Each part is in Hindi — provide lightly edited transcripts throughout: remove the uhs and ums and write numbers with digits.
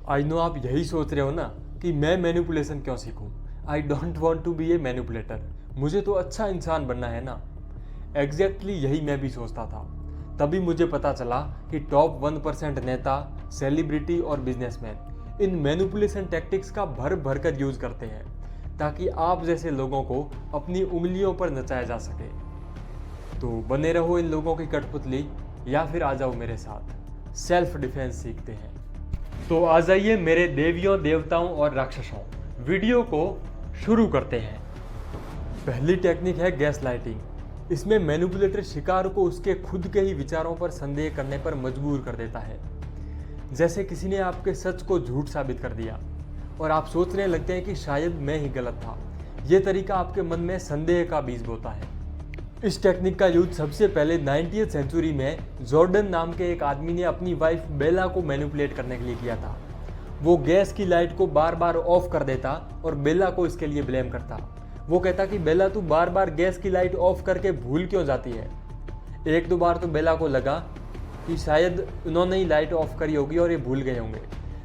आई नो आप यही सोच रहे हो ना कि मैं मैनिपुलेशन क्यों सीखूं। I don't want to be a manipulator. मुझे तो अच्छा इंसान बनना है ना। एग्जैक्टली यही मैं भी सोचता था। तभी मुझे पता चला कि टॉप 1% नेता, सेलिब्रिटी और बिजनेसमैन इन मैनिपुलेशन टैक्टिक्स का भर भर कर यूज करते हैं ताकि आप जैसे लोगों को अपनी उंगलियों पर नचाया जा सके। तो बने रहो इन लोगों की कठपुतली या फिर आ जाओ मेरे साथ, सेल्फ डिफेंस सीखते हैं। तो आ जाइए मेरे देवियों, देवताओं और राक्षसों, वीडियो को शुरू करते हैं। पहली टेक्निक है गैस लाइटिंग। इसमें मैनिपुलेटर शिकार को उसके खुद के ही विचारों पर संदेह करने पर मजबूर कर देता है। जैसे किसी ने आपके सच को झूठ साबित कर दिया और आप सोचने लगते हैं कि शायद मैं ही गलत था। यह तरीका आपके मन में संदेह का बीज बोता है। इस टेक्निक का यूज सबसे पहले 90th सेंचुरी में जॉर्डन नाम के एक आदमी ने अपनी वाइफ बेला को मैनिपुलेट करने के लिए किया था। वो गैस की लाइट को बार बार ऑफ कर देता और बेला को इसके लिए ब्लेम करता। वो कहता कि बेला तू बार बार गैस की लाइट ऑफ करके भूल क्यों जाती है। एक दो बार तो बेला को लगा कि शायद उन्होंने ही लाइट ऑफ करी होगी और ये भूल गए होंगे,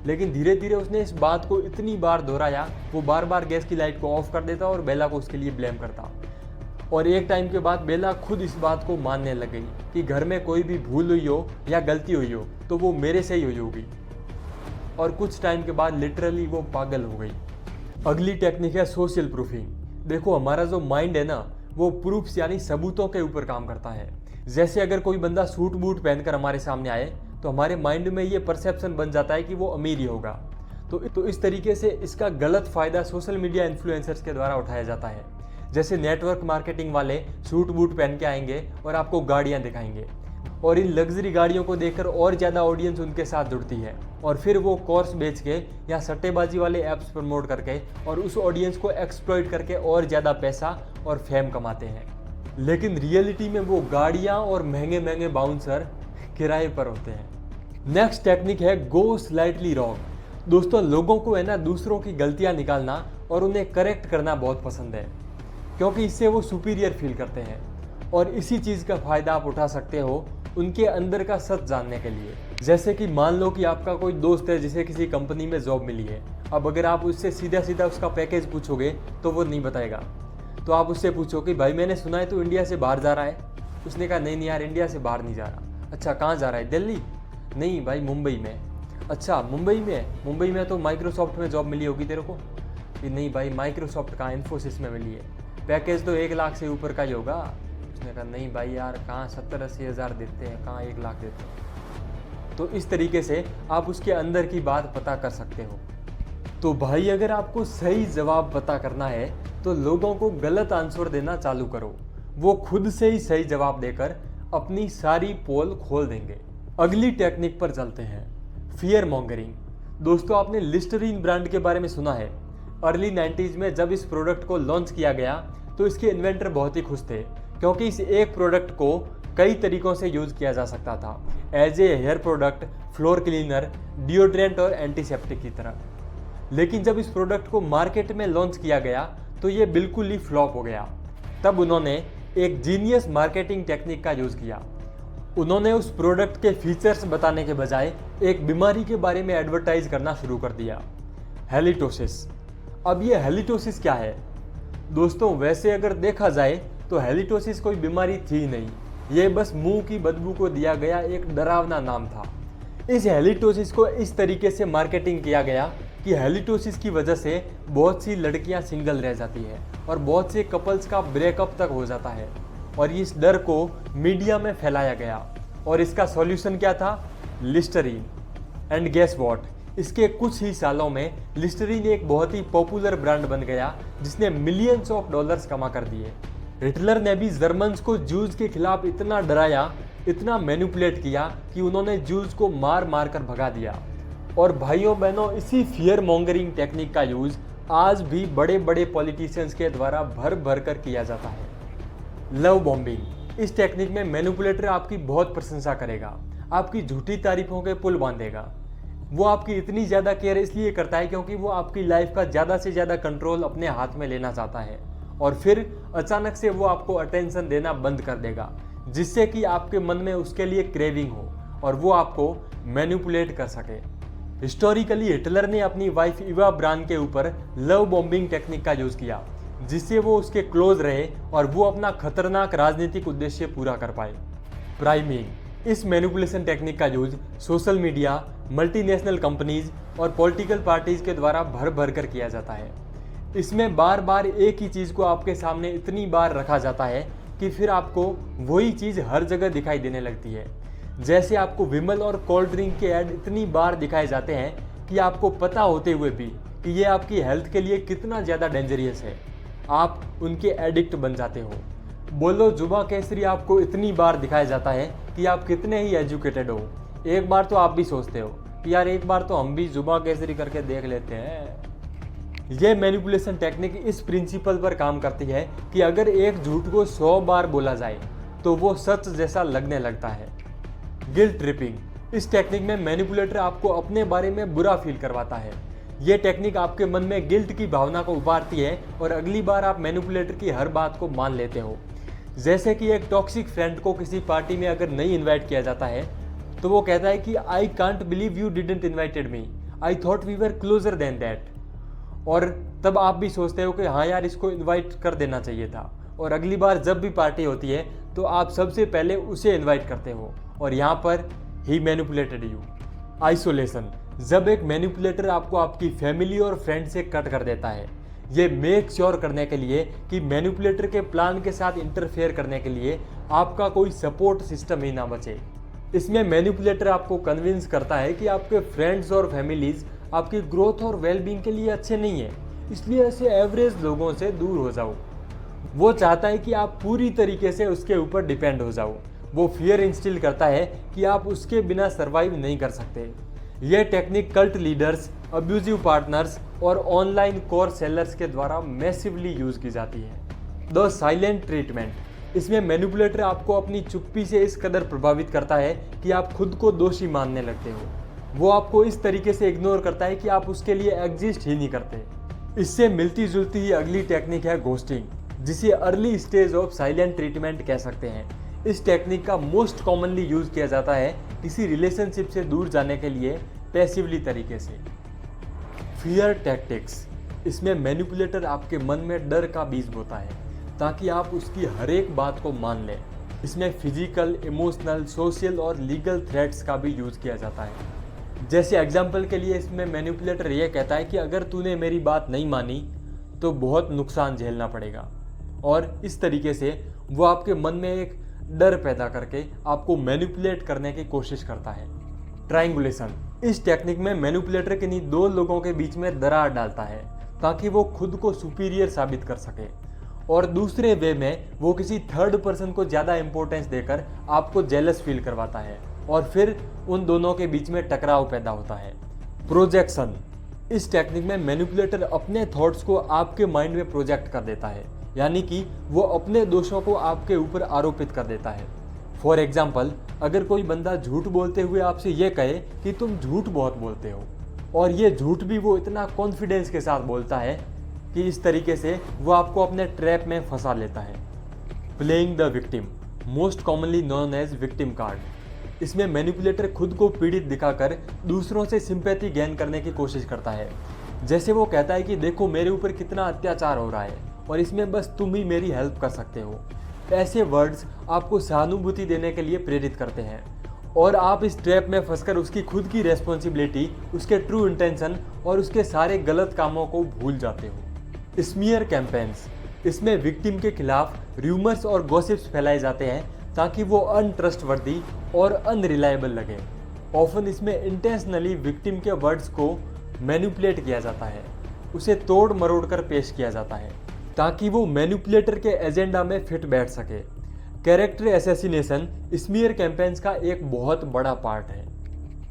लेकिन धीरे धीरे उसने इस बात को इतनी बार दोहराया, वो बार बार गैस की लाइट को ऑफ कर देता और बेला को उसके लिए ब्लेम करता। और एक टाइम के बाद बेला खुद इस बात को मानने लग गई कि घर में कोई भी भूल हुई हो या गलती हुई हो तो वो मेरे से ही हुई होगी। और कुछ टाइम के बाद लिटरली वो पागल हो गई। अगली टेक्निक है सोशल प्रूफिंग। देखो हमारा जो माइंड है ना, वो प्रूफ्स यानी सबूतों के ऊपर काम करता है। जैसे अगर कोई बंदा सूट बूट पहनकर हमारे सामने आए तो हमारे माइंड में ये परसेप्शन बन जाता है कि वो अमीर ही होगा। तो इस तरीके से इसका गलत फायदा सोशल मीडिया इन्फ्लुएंसर्स के द्वारा उठाया जाता है। जैसे नेटवर्क मार्केटिंग वाले सूट बूट पहन के आएंगे और आपको गाड़ियां दिखाएंगे और इन लग्जरी गाड़ियों को देखकर और ज़्यादा ऑडियंस उनके साथ जुड़ती है और फिर वो कोर्स बेच के या सट्टेबाजी वाले ऐप्स प्रमोट करके और उस ऑडियंस को एक्सप्लॉइट करके और ज़्यादा पैसा और फेम कमाते हैं। लेकिन रियलिटी में वो गाड़ियाँ और महंगे महंगे बाउंसर किराए पर होते हैं। नेक्स्ट टेक्निक है गो स्लाइटली रॉन्ग। दोस्तों लोगों को है ना दूसरों की गलतियाँ निकालना और उन्हें करेक्ट करना बहुत पसंद है, क्योंकि इससे वो सुपीरियर फील करते हैं और इसी चीज़ का फ़ायदा आप उठा सकते हो उनके अंदर का सच जानने के लिए। जैसे कि मान लो कि आपका कोई दोस्त है जिसे किसी कंपनी में जॉब मिली है। अब अगर आप उससे सीधा सीधा उसका पैकेज पूछोगे तो वो नहीं बताएगा। तो आप उससे पूछो कि भाई मैंने सुना है तू इंडिया से बाहर जा रहा है। उसने कहा नहीं यार, इंडिया से बाहर नहीं जा रहा। अच्छा कहाँ जा रहा है? दिल्ली? नहीं भाई मुंबई में। अच्छा मुंबई में? मुंबई में तो माइक्रोसॉफ्ट में जॉब मिली होगी तेरे को। कि नहीं भाई माइक्रोसॉफ्ट कहाँ, इन्फोसिस में मिली है। पैकेज तो 1 लाख से ऊपर का ही होगा। उसने कहा नहीं भाई यार, कहाँ 70-80 हज़ार देते हैं, कहाँ 1 लाख देते हैं। तो इस तरीके से आप उसके अंदर की बात पता कर सकते हो। तो भाई अगर आपको सही जवाब पता करना है तो लोगों को गलत आंसर देना चालू करो। वो खुद से ही सही जवाब देकर अपनी सारी पोल खोल देंगे। अगली टेक्निक पर चलते हैं, फियर मॉन्गरिंग। दोस्तों आपने लिस्टरीन ब्रांड के बारे में सुना है। अर्ली 90s में जब इस प्रोडक्ट को लॉन्च किया गया तो इसके इन्वेंटर बहुत ही खुश थे, क्योंकि इस एक प्रोडक्ट को कई तरीकों से यूज किया जा सकता था, as a hair product, floor cleaner, deodorant और एंटीसेप्टिक की तरह। लेकिन जब इस प्रोडक्ट को मार्केट में लॉन्च किया गया तो ये बिल्कुल ही फ्लॉप हो गया। तब उन्होंने एक जीनियस मार्केटिंग टेक्निक का यूज किया। उन्होंने उस प्रोडक्ट के फीचर्स बताने के बजाय एक बीमारी के बारे में एडवर्टाइज करना शुरू कर दिया, हेलिटोसिस। अब ये हेलिटोसिस क्या है? दोस्तों वैसे अगर देखा जाए तो हेलिटोसिस कोई बीमारी थी नहीं, ये बस मुंह की बदबू को दिया गया एक डरावना नाम था। इस हेलिटोसिस को इस तरीके से मार्केटिंग किया गया कि हेलिटोसिस की वजह से बहुत सी लड़कियां सिंगल रह जाती है और बहुत से कपल्स का ब्रेकअप तक हो जाता है। और इस डर को मीडिया में फैलाया गया और इसका सॉल्यूशन क्या था? लिस्टरीन। एंड गेस व्हाट, इसके कुछ ही सालों में लिस्टरीन एक बहुत ही पॉपुलर ब्रांड बन गया जिसने मिलियंस ऑफ डॉलर्स कमा कर दिए। हिटलर ने भी जर्मन्स को जूज के खिलाफ इतना डराया, इतना मैनिपुलेट किया कि उन्होंने जूज को मार मार कर भगा दिया। और भाइयों बहनों इसी फियर मॉन्गरिंग टेक्निक का यूज आज भी बड़े बड़े पॉलिटिशियंस के द्वारा भर भर कर किया जाता है। Love bombing. इस टेक्निक में मैनिपुलेटर आपकी बहुत प्रशंसा करेगा, आपकी झूठी तारीफों के पुल बांधेगा। वो आपकी इतनी ज़्यादा केयर इसलिए करता है क्योंकि वो आपकी लाइफ का ज़्यादा से ज़्यादा कंट्रोल अपने हाथ में लेना चाहता है और फिर अचानक से वो आपको अटेंशन देना बंद कर देगा, जिससे कि आपके मन में उसके लिए क्रेविंग हो और वो आपको मैनिपुलेट कर सके। हिस्टोरिकली हिटलर ने अपनी वाइफ इवा ब्रान के ऊपर लव बॉम्बिंग टेक्निक का यूज किया, जिससे वो उसके क्लोज रहे और वो अपना खतरनाक राजनीतिक उद्देश्य पूरा कर पाए। प्राइमिंग, इस मैनिपुलेशन टेक्निक का use social media, multinational companies और पॉलिटिकल पार्टीज के द्वारा भर भर कर किया जाता है। इसमें बार बार एक ही चीज को आपके सामने इतनी बार रखा जाता है कि फिर आपको वही चीज हर जगह दिखाई देने लगती है। जैसे आपको विमल और कोल्ड ड्रिंक के ऐड इतनी बार दिखाए जाते हैं कि आपको पता होते हुए भी कि ये आपकी हेल्थ के लिए कितना ज़्यादा डेंजरियस है, आप उनके एडिक्ट बन जाते हो। बोलो जुबा केसरी आपको इतनी बार दिखाया जाता है कि आप कितने ही एजुकेटेड हो, एक बार तो आप भी सोचते हो कि यार एक बार तो हम भी जुबा केसरी करके देख लेते हैं। यह मैनिपुलेशन टेक्निक इस प्रिंसिपल पर काम करती है कि अगर एक झूठ को 100 बार बोला जाए तो वो सच जैसा लगने लगता है। गिल्ट ट्रिपिंग, इस टेक्निक में मैनिपुलेटर आपको अपने बारे में बुरा फील करवाता है। यह टेक्निक आपके मन में गिल्ट की भावना को उभारती है और अगली बार आप मैनिपुलेटर की हर बात को मान लेते हो। जैसे कि एक टॉक्सिक फ्रेंड को किसी पार्टी में अगर नहीं इनवाइट किया जाता है तो वो कहता है कि I can't believe you didn't invited me, I thought we were closer than that. और तब आप भी सोचते हो कि हाँ यार इसको इन्वाइट कर देना चाहिए था, और अगली बार जब भी पार्टी होती है तो आप सबसे पहले उसे इन्वाइट करते हो और यहाँ पर ही मैनिपुलेटेड यू। आइसोलेशन, जब एक मैनिपुलेटर आपको आपकी फैमिली और फ्रेंड से कट कर देता है, ये मेक श्योर करने के लिए कि मैनिपुलेटर के प्लान के साथ इंटरफेयर करने के लिए आपका कोई सपोर्ट सिस्टम ही ना बचे। इसमें मैनिपुलेटर आपको कन्विंस करता है कि आपके फ्रेंड्स और फैमिलीज आपकी ग्रोथ और वेलबींग के लिए अच्छे नहीं है, इसलिए ऐसे एवरेज लोगों से दूर हो जाओ। वो चाहता है कि आप पूरी तरीके से उसके ऊपर डिपेंड हो जाओ। वो फियर इंस्टिल करता है कि आप उसके बिना सर्वाइव नहीं कर सकते। यह technique cult leaders, abusive partners और ऑनलाइन कोर सेलर्स के द्वारा मैसिवली यूज की जाती है। द साइलेंट ट्रीटमेंट, इसमें मैनिपुलेटर आपको अपनी चुप्पी से इस कदर प्रभावित करता है कि आप खुद को दोषी मानने लगते हो। वो आपको इस तरीके से इग्नोर करता है कि आप उसके लिए एग्जिस्ट ही नहीं करते। इससे मिलती जुलती ही अगली टेक्निक है घोस्टिंग, जिसे early stage of silent treatment कह सकते हैं। इस टेक्निक का मोस्ट कॉमनली यूज किया जाता है किसी रिलेशनशिप से दूर जाने के लिए पैसिवली तरीके से। फियर टैक्टिक्स, इसमें मैनिपुलेटर आपके मन में डर का बीज बोता है ताकि आप उसकी हर एक बात को मान लें। इसमें फिजिकल, इमोशनल, सोशल और लीगल थ्रेट्स का भी यूज किया जाता है। जैसे एग्जाम्पल के लिए इसमें मैनिपुलेटर यह कहता है कि अगर तूने मेरी बात नहीं मानी तो बहुत नुकसान झेलना पड़ेगा, और इस तरीके से वो आपके मन में एक डर पैदा करके आपको मैनिपुलेट करने की कोशिश करता है। ट्रायंगुलेशन, इस टेक्निक में मैनिपुलेटर किन्हीं दो लोगों के बीच में दरार डालता है ताकि वो खुद को सुपीरियर साबित कर सके, और दूसरे वे में वो किसी थर्ड पर्सन को ज़्यादा इंपॉर्टेंस देकर आपको जेलस फील करवाता है और फिर उन दोनों के बीच में टकराव पैदा होता है। प्रोजेक्शन, इस टेक्निक में मैनिपुलेटर अपने थॉट्स को आपके माइंड में प्रोजेक्ट कर देता है, यानी कि वो अपने दोषों को आपके ऊपर आरोपित कर देता है। फॉर एग्जाम्पल, अगर कोई बंदा झूठ बोलते हुए आपसे ये कहे कि तुम झूठ बहुत बोलते हो, और ये झूठ भी वो इतना कॉन्फिडेंस के साथ बोलता है कि इस तरीके से वो आपको अपने ट्रैप में फंसा लेता है। Playing the victim, most commonly known as victim card, इसमें मैनिपुलेटर खुद को पीड़ित दिखाकर दूसरों से सिंपैथी गेन करने की कोशिश करता है। जैसे वो कहता है कि देखो मेरे ऊपर कितना अत्याचार हो रहा है और इसमें बस तुम ही मेरी हेल्प कर सकते हो। ऐसे वर्ड्स आपको सहानुभूति देने के लिए प्रेरित करते हैं और आप इस ट्रैप में फंसकर उसकी खुद की रेस्पॉन्सिबिलिटी, उसके ट्रू इंटेंशन और उसके सारे गलत कामों को भूल जाते हो। स्मीयर कैंपेन्स, इसमें विक्टिम के खिलाफ र्यूमर्स और गॉसिप्स फैलाए जाते हैं ताकि वो अनट्रस्टवर्दी और अनरिलायबल लगे। ऑफन इसमें इंटेंशनली विक्टिम के वर्ड्स को मैनिपुलेट किया जाता है, उसे तोड़ मरोड़ कर पेश किया जाता है ताकि वो मैनिपुलेटर के एजेंडा में फिट बैठ सके। कैरेक्टर एसेसिनेशन स्मीयर कैंपेन्स का एक बहुत बड़ा पार्ट है।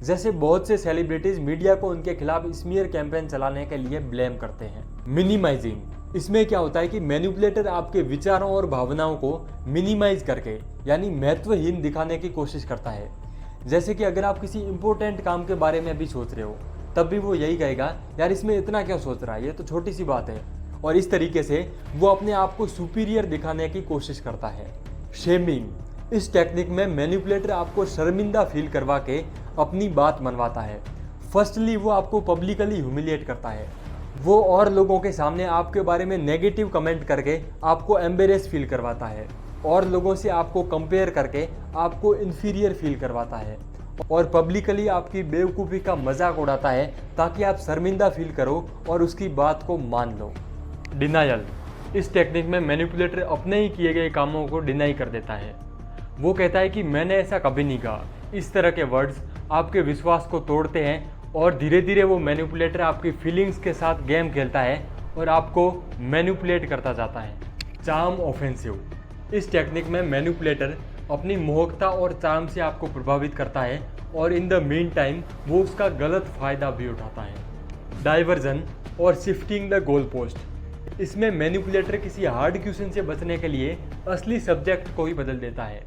जैसे बहुत से सेलिब्रिटीज मीडिया को उनके खिलाफ स्मीयर कैंपेन चलाने के लिए ब्लेम करते हैं। मिनिमाइजिंग, इसमें क्या होता है कि मैनिपुलेटर आपके विचारों और भावनाओं को मिनिमाइज करके यानी महत्वहीन दिखाने की कोशिश करता है। जैसे कि अगर आप किसी इंपॉर्टेंट काम के बारे में भी सोच रहे हो तब भी वो यही कहेगा यार इसमें इतना क्या सोच रहा है, ये तो छोटी सी बात है, और इस तरीके से वो अपने आप को सुपीरियर दिखाने की कोशिश करता है। शेमिंग, इस टेक्निक में मैनिपुलेटर आपको शर्मिंदा फील करवा के अपनी बात मनवाता है। फर्स्टली वो आपको पब्लिकली ह्यूमिलिएट करता है। वो और लोगों के सामने आपके बारे में नेगेटिव कमेंट करके आपको एम्बेरेस फील करवाता है और लोगों से आपको कंपेयर करके आपको इन्फीरियर फील करवाता है और पब्लिकली आपकी बेवकूफ़ी का मजाक उड़ाता है ताकि आप शर्मिंदा फील करो और उसकी बात को मान लो। डिनायल। इस टेक्निक में मैनिपुलेटर अपने ही किए गए कामों को डिनाई कर देता है। वो कहता है कि मैंने ऐसा कभी नहीं कहा। इस तरह के वर्ड्स आपके विश्वास को तोड़ते हैं और धीरे धीरे वो मैनिपुलेटर आपकी फीलिंग्स के साथ गेम खेलता है और आपको मैनिपुलेट करता जाता है। Charm offensive. इस टेक्निक में मैनिपुलेटर अपनी मोहकता और चार्म से आपको प्रभावित करता है और इन द मीन टाइम वो उसका गलत फ़ायदा भी उठाता है। डाइवर्जन और शिफ्टिंग द गोल पोस्ट। इसमें मैनिपुलेटर किसी हार्ड क्वेश्चन से बचने के लिए असली सब्जेक्ट को ही बदल देता है।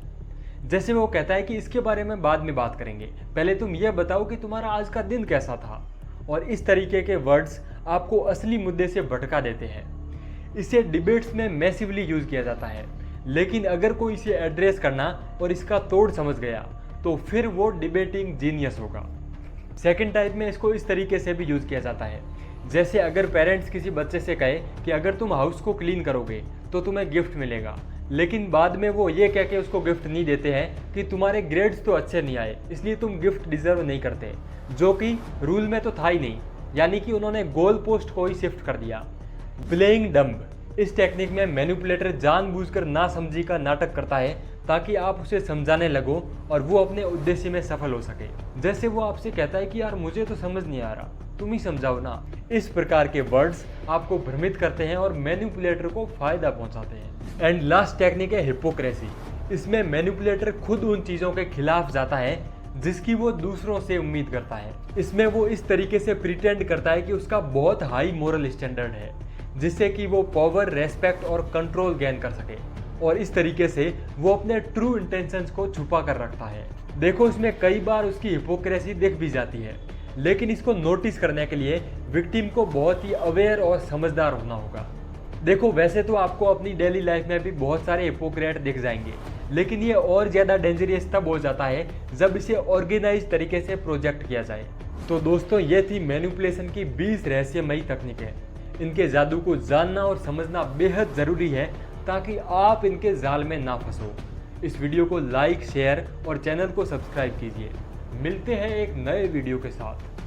जैसे वो कहता है कि इसके बारे में बाद में बात करेंगे, पहले तुम ये बताओ कि तुम्हारा आज का दिन कैसा था। और इस तरीके के वर्ड्स आपको असली मुद्दे से भटका देते हैं। इसे डिबेट्स में मैसिवली यूज़ किया जाता है, लेकिन अगर कोई इसे एड्रेस करना और इसका तोड़ समझ गया तो फिर वो डिबेटिंग जीनियस होगा। सेकंड टाइप में इसको इस तरीके से भी यूज़ किया जाता है, जैसे अगर पेरेंट्स किसी बच्चे से कहे कि अगर तुम हाउस को क्लीन करोगे तो तुम्हें गिफ्ट मिलेगा, लेकिन बाद में वो ये कह के उसको गिफ्ट नहीं देते हैं कि तुम्हारे ग्रेड्स तो अच्छे नहीं आए इसलिए तुम गिफ्ट डिजर्व नहीं करते, जो कि रूल में तो था ही नहीं। यानी कि उन्होंने गोल पोस्ट को ही शिफ्ट कर दिया। Playing dumb. इस टेक्निक में मैनिपुलेटर जानबूझकर नासमझी का नाटक करता है ताकि आप उसे समझाने लगो और वो अपने उद्देश्य में सफल हो सके। जैसे वो आपसे कहता है कि यार मुझे तो समझ नहीं आ रहा, तुम ही समझाओ ना। इस प्रकार के वर्ड्स आपको भ्रमित करते हैं और मैनिपुलेटर को फायदा पहुंचाते हैं। एंड लास्ट टेक्निक है हिपोक्रेसी। इसमें मैनिपुलेटर खुद उन चीज़ों के खिलाफ जाता है जिसकी वो दूसरों से उम्मीद करता है। इसमें वो इस तरीके से प्रिटेंड करता है कि उसका बहुत हाई मोरल स्टैंडर्ड है, जिससे कि वो पावर, रेस्पेक्ट और कंट्रोल गेन कर सके, और इस तरीके से वो अपने ट्रू इंटेंशंस को छुपा कर रखता है। देखो, इसमें कई बार उसकी हिपोक्रेसी दिख भी जाती है, लेकिन इसको नोटिस करने के लिए विक्टिम को बहुत ही अवेयर और समझदार होना होगा। देखो, वैसे तो आपको अपनी डेली लाइफ में भी बहुत सारे हिपोक्रेट दिख जाएंगे, लेकिन ये और ज़्यादा डेंजरियस तब हो जाता है जब इसे ऑर्गेनाइज तरीके से प्रोजेक्ट किया जाए। तो दोस्तों, ये थी मैनिपुलेशन की 20 रहस्यमयी तकनीकें। इनके जादू को जानना और समझना बेहद ज़रूरी है ताकि आप इनके जाल में ना फंसो। इस वीडियो को लाइक, शेयर और चैनल को सब्सक्राइब कीजिए। मिलते हैं एक नए वीडियो के साथ।